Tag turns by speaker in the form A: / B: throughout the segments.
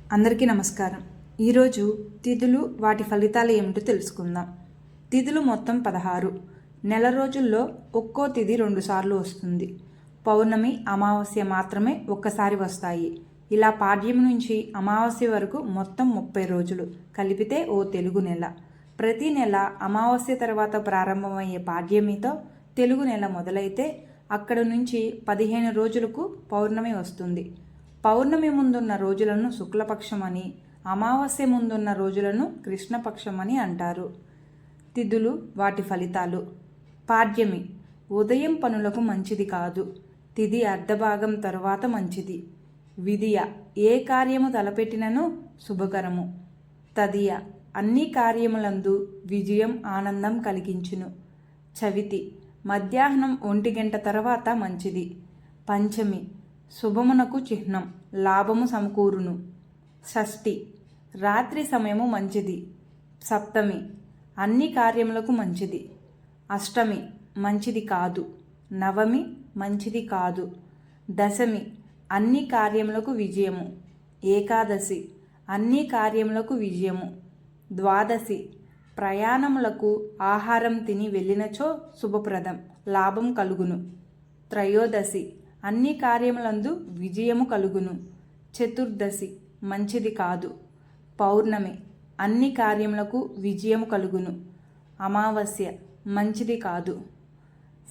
A: అందరికీ నమస్కారం. ఈరోజు తిథులు వాటి ఫలితాలు ఏమిటో తెలుసుకుందాం. తిథులు మొత్తం 16. నెల రోజుల్లో ఒక్కో తిథి 2 సార్లు వస్తుంది. పౌర్ణమి, అమావాస్య మాత్రమే ఒక్కసారి వస్తాయి. ఇలా పాడ్యం నుంచి అమావాస్య వరకు మొత్తం 30 రోజులు కలిపితే ఓ తెలుగు నెల. ప్రతి నెల అమావాస్య తర్వాత ప్రారంభమయ్యే పాడ్యమితో తెలుగు నెల మొదలైతే అక్కడి నుంచి 15 రోజులకు పౌర్ణమి వస్తుంది. పౌర్ణమి ముందున్న రోజులను శుక్లపక్షమని, అమావాస్య ముందున్న రోజులను కృష్ణపక్షమని అంటారు. తిథులు వాటి ఫలితాలు. పాడ్యమి ఉదయం పనులకు మంచిది కాదు. తిథి అర్ధభాగం తరువాత మంచిది. విదియ ఏ కార్యము తలపెట్టినను శుభకరము. తదియ అన్ని కార్యములందు విజయం ఆనందం కలిగించును. చవితి మధ్యాహ్నం 1 గంట తర్వాత మంచిది. పంచమి శుభమునకు చిహ్నం, లాభము సమకూరును. షష్ఠి రాత్రి సమయము మంచిది. సప్తమి అన్ని కార్యములకు మంచిది. అష్టమి మంచిది కాదు. నవమి మంచిది కాదు. దశమి అన్ని కార్యములకు విజయము. ఏకాదశి అన్ని కార్యములకు విజయము. ద్వాదశి ప్రయాణములకు ఆహారం తిని వెళ్ళినచో శుభప్రదం, లాభం కలుగును. త్రయోదశి అన్ని కార్యములందు విజయము కలుగును. చతుర్దశి మంచిది కాదు. పౌర్ణమి అన్ని కార్యములకు విజయము కలుగును. అమావాస్య మంచిది కాదు.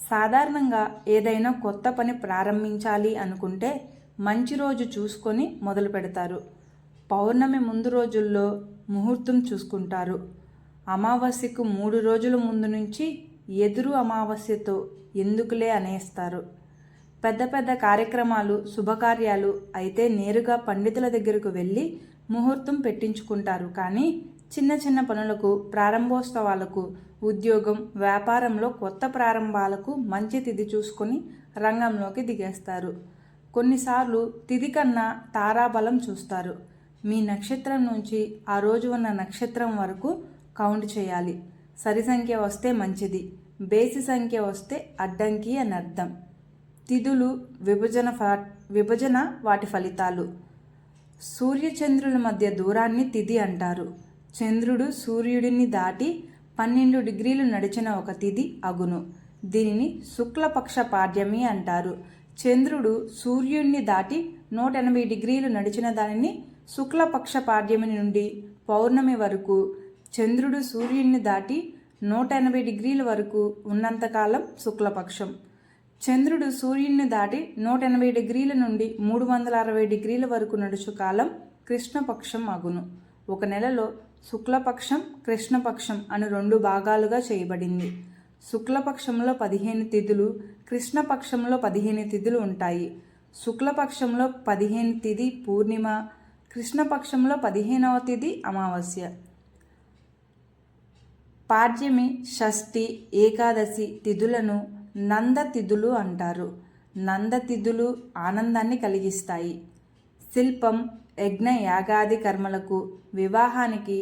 A: సాధారణంగా ఏదైనా కొత్త పని ప్రారంభించాలి అనుకుంటే మంచి రోజు చూసుకొని మొదలు పెడతారు. పౌర్ణమి ముందు రోజుల్లో ముహూర్తం చూసుకుంటారు. అమావాస్యకు 3 రోజుల ముందు నుంచి ఎదురు అమావాస్యతో ఎందుకులే అనేస్తారు. పెద్ద పెద్ద కార్యక్రమాలు, శుభకార్యాలు అయితే నేరుగా పండితుల దగ్గరకు వెళ్ళి ముహూర్తం పెట్టించుకుంటారు. కానీ చిన్న చిన్న పనులకు, ప్రారంభోత్సవాలకు, ఉద్యోగం, వ్యాపారంలో కొత్త ప్రారంభాలకు మంచి తిథి చూసుకొని రంగంలోకి దిగేస్తారు. కొన్నిసార్లు తిథి కన్నా తారాబలం చూస్తారు. మీ నక్షత్రం నుంచి ఆ రోజు ఉన్న నక్షత్రం వరకు కౌంట్ చేయాలి. సరి సంఖ్య వస్తే మంచిది, బేసి సంఖ్య వస్తే అడ్డంకి అని అర్థం. తిథులు విభజన వాటి ఫలితాలు. సూర్యచంద్రుల మధ్య దూరాన్ని తిథి అంటారు. చంద్రుడు సూర్యుడిని దాటి 12 డిగ్రీలు నడిచిన ఒక తిథి అగును. దీనిని శుక్లపక్ష పాడ్యమి అంటారు. చంద్రుడు సూర్యుడిని దాటి 180 డిగ్రీలు నడిచిన దానిని శుక్లపక్ష పాడ్యమి నుండి పౌర్ణమి వరకు, చంద్రుడు సూర్యుడిని దాటి 180 డిగ్రీల వరకు ఉన్నంతకాలం శుక్లపక్షం. చంద్రుడు సూర్యుడిని దాటి 180 డిగ్రీల నుండి 360 డిగ్రీల వరకు నడుచు కాలం కృష్ణపక్షం అగును. ఒక నెలలో శుక్లపక్షం, కృష్ణపక్షం అని 2 భాగాలుగా చేయబడింది. శుక్లపక్షంలో 15 తిథులు, కృష్ణపక్షంలో 15 తిథులు ఉంటాయి. శుక్లపక్షంలో 15 తిథి పూర్ణిమ, కృష్ణపక్షంలో 15వ తిథి అమావాస్య. పాడ్యమి, షష్ఠి, ఏకాదశి తిథులను నంద తిథులు అంటారు. నంద తిథులు ఆనందాన్ని కలిగిస్తాయి. శిల్పం, యజ్ఞ యాగాది కర్మలకు, వివాహానికి,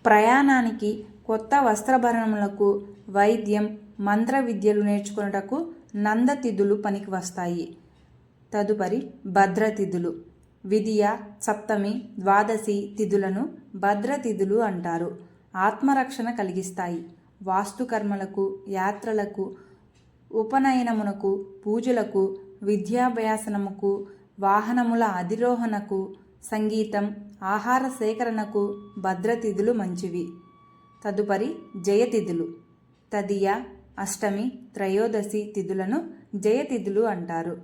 A: ప్రయాణానికి, కొత్త వస్త్రభరణములకు, వైద్యం, మంత్ర విద్యలు నేర్చుకున్నటకు నంద తిథులు పనికి వస్తాయి. తదుపరి భద్రతిథులు. విదియ, సప్తమి, ద్వాదశి తిథులను భద్రతిథులు అంటారు. ఆత్మరక్షణ కలిగిస్తాయి. వాస్తుకర్మలకు, యాత్రలకు, ఉపనయనమునకు, పూజలకు, విద్యాభ్యాసనముకు, వాహనముల అధిరోహణకు, సంగీతం, ఆహార సేకరణకు భద్రతిథులు మంచివి. తదుపరి జయతిథులు. తదియ, అష్టమి, త్రయోదశి తిథులను జయతిథులు అంటారు.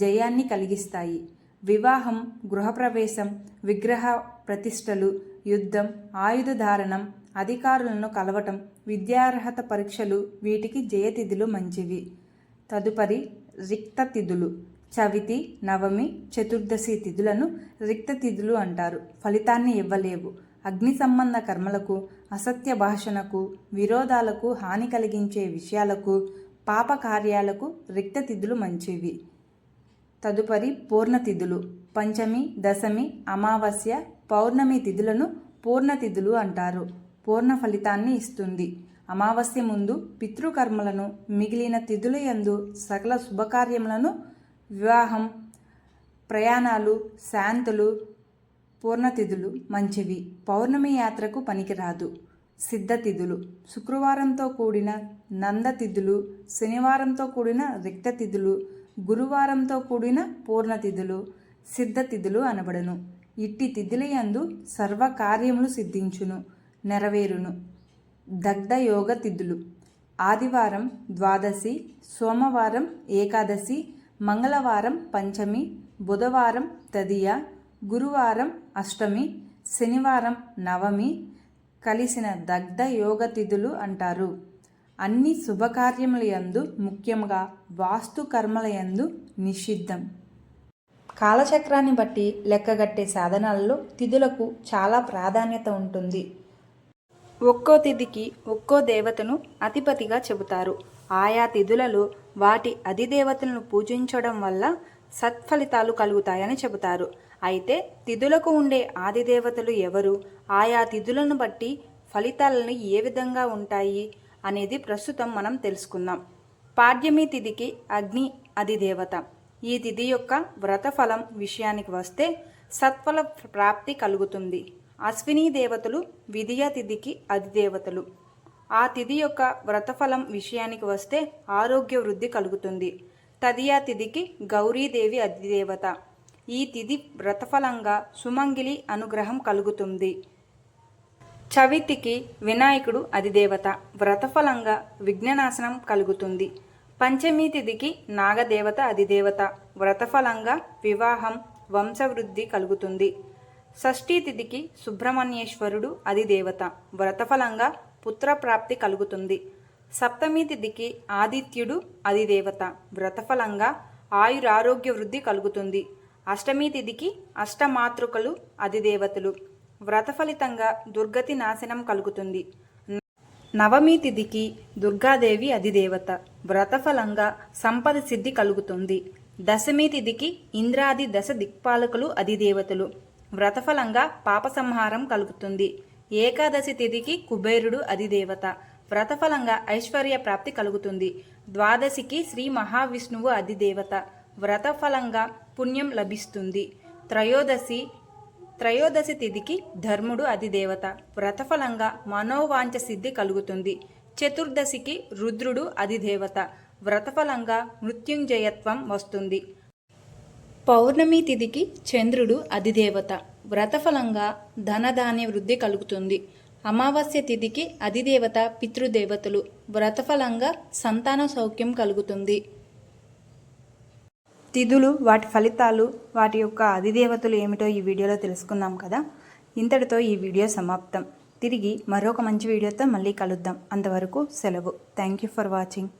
A: జయాన్ని కలిగిస్తాయి. వివాహం, గృహప్రవేశం, విగ్రహ ప్రతిష్టలు, యుద్ధం, ఆయుధధారణం, అధికారులను కలవటం, విద్యార్హత పరీక్షలు వీటికి జయతిథులు మంచివి. తదుపరి రిక్త తిథులు. చవితి, నవమి, చతుర్దశి తిథులను రిక్త తిథులు అంటారు. ఫలితాన్ని ఇవ్వలేవు. అగ్ని సంబంధ కర్మలకు, అసత్య భాషణకు, విరోధాలకు, హాని కలిగించే విషయాలకు, పాప కార్యాలకు రిక్త తిథులు మంచివి. తదుపరి పూర్ణతిథులు. పంచమి, దశమి, అమావాస్య, పౌర్ణమి తిథులను పూర్ణతిథులు అంటారు. పూర్ణ ఫలితాన్ని ఇస్తుంది. అమావాస్య ముందు పితృకర్మలను, మిగిలిన తిథుల యందు సకల శుభకార్యములను, వివాహం, ప్రయాణాలు, శాంతులు, పూర్ణతిథులు మంచివి, పౌర్ణమి యాత్రకు పనికిరాదు. సిద్ధతిథులు శుక్రవారంతో కూడిన నందతిథులు, శనివారంతో కూడిన రిక్తతిథులు, గురువారంతో కూడిన పూర్ణతిథులు సిద్ధతిథులు అనబడును. ఇట్టి తిథులయందు సర్వకార్యములు సిద్ధించును, నెరవేరును. దగ్ధయోగ తిథులు ఆదివారం ద్వాదశి, సోమవారం ఏకాదశి, మంగళవారం పంచమి, బుధవారం తదియ, గురువారం అష్టమి, శనివారం నవమి కలిసిన దగ్ధ యోగ తిథులు అంటారు. అన్ని శుభకార్యములయందు ముఖ్యంగా వాస్తు కర్మలయందు నిషిద్ధం. కాలచక్రాన్ని బట్టి లెక్కగట్టే సాధనాలలో తిథులకు చాలా ప్రాధాన్యత ఉంటుంది. ఒక్కో తిథికి ఒక్కో దేవతను అధిపతిగా చెబుతారు. ఆయా తిథులలో వాటి అధిదేవతలను పూజించడం వల్ల సత్ఫలితాలు కలుగుతాయని చెబుతారు. అయితే తిథులకు ఉండే ఆదిదేవతలు ఎవరు, ఆయా తిథులను బట్టి ఫలితాలను ఏ విధంగా ఉంటాయి అనేది ప్రస్తుతం మనం తెలుసుకుందాం. పాడ్యమి తిథికి అగ్ని అధిదేవత. ఈ తిథి యొక్క వ్రతఫలం విషయానికి వస్తే సత్ఫల ప్రాప్తి కలుగుతుంది. అశ్విని దేవతలు విధియ తిథికి అధిదేవతలు. ఆ తిథి యొక్క వ్రతఫలం విషయానికి వస్తే ఆరోగ్య వృద్ధి కలుగుతుంది. తదియ తిథికి గౌరీదేవి అధిదేవత. ఈ తిథి వ్రతఫలంగా సుమంగిలి అనుగ్రహం కలుగుతుంది. చవితికి వినాయకుడు అధిదేవత. వ్రతఫలంగా విఘ్ననాశనం కలుగుతుంది. పంచమి తిథికి నాగదేవత అధిదేవత. వ్రతఫలంగా వివాహం, వంశవృద్ధి కలుగుతుంది. షష్ఠీ తిథికి సుబ్రహ్మణ్యేశ్వరుడు అధిదేవత. వ్రతఫలంగా పుత్రప్రాప్తి కలుగుతుంది. సప్తమి తిథికి ఆదిత్యుడు అధిదేవత. వ్రతఫలంగా ఆయురారోగ్య వృద్ధి కలుగుతుంది. అష్టమి తిథికి అష్టమాతృకలు అధిదేవతలు. వ్రతఫలితంగా దుర్గతి నాశనం కలుగుతుంది. నవమి తిథికి దుర్గాదేవి అధిదేవత. వ్రతఫలంగా సంపద సిద్ధి కలుగుతుంది. దశమి తిథికి ఇంద్రాది దశ దిక్పాలకులు అధిదేవతలు. వ్రతఫలంగా పాపసంహారం కలుగుతుంది. ఏకాదశి తిథికి కుబేరుడు అధిదేవత. వ్రతఫలంగా ఐశ్వర్య ప్రాప్తి కలుగుతుంది. ద్వాదశికి శ్రీ మహావిష్ణువు అధిదేవత. వ్రతఫలంగా పుణ్యం లభిస్తుంది. త్రయోదశి తిథికి ధర్ముడు అధిదేవత. వ్రతఫలంగా మనోవాంఛ సిద్ధి కలుగుతుంది. చతుర్దశికి రుద్రుడు అధిదేవత. వ్రతఫలంగా మృత్యుంజయత్వం వస్తుంది. పౌర్ణమి తిథికి చంద్రుడు అధిదేవత. వ్రతఫలంగా ధనధాన్య వృద్ధి కలుగుతుంది. అమావాస్య తిథికి అధిదేవత పితృదేవతలు. వ్రతఫలంగా సంతాన సౌఖ్యం కలుగుతుంది. తిథులు, వాటి ఫలితాలు, వాటి యొక్క అధిదేవతలు ఏమిటో ఈ వీడియోలో తెలుసుకున్నాం కదా. ఇంతటితో ఈ వీడియో సమాప్తం. తిరిగి మరొక మంచి వీడియోతో మళ్ళీ కలుద్దాం. అంతవరకు సెలవు. Thank you for watching.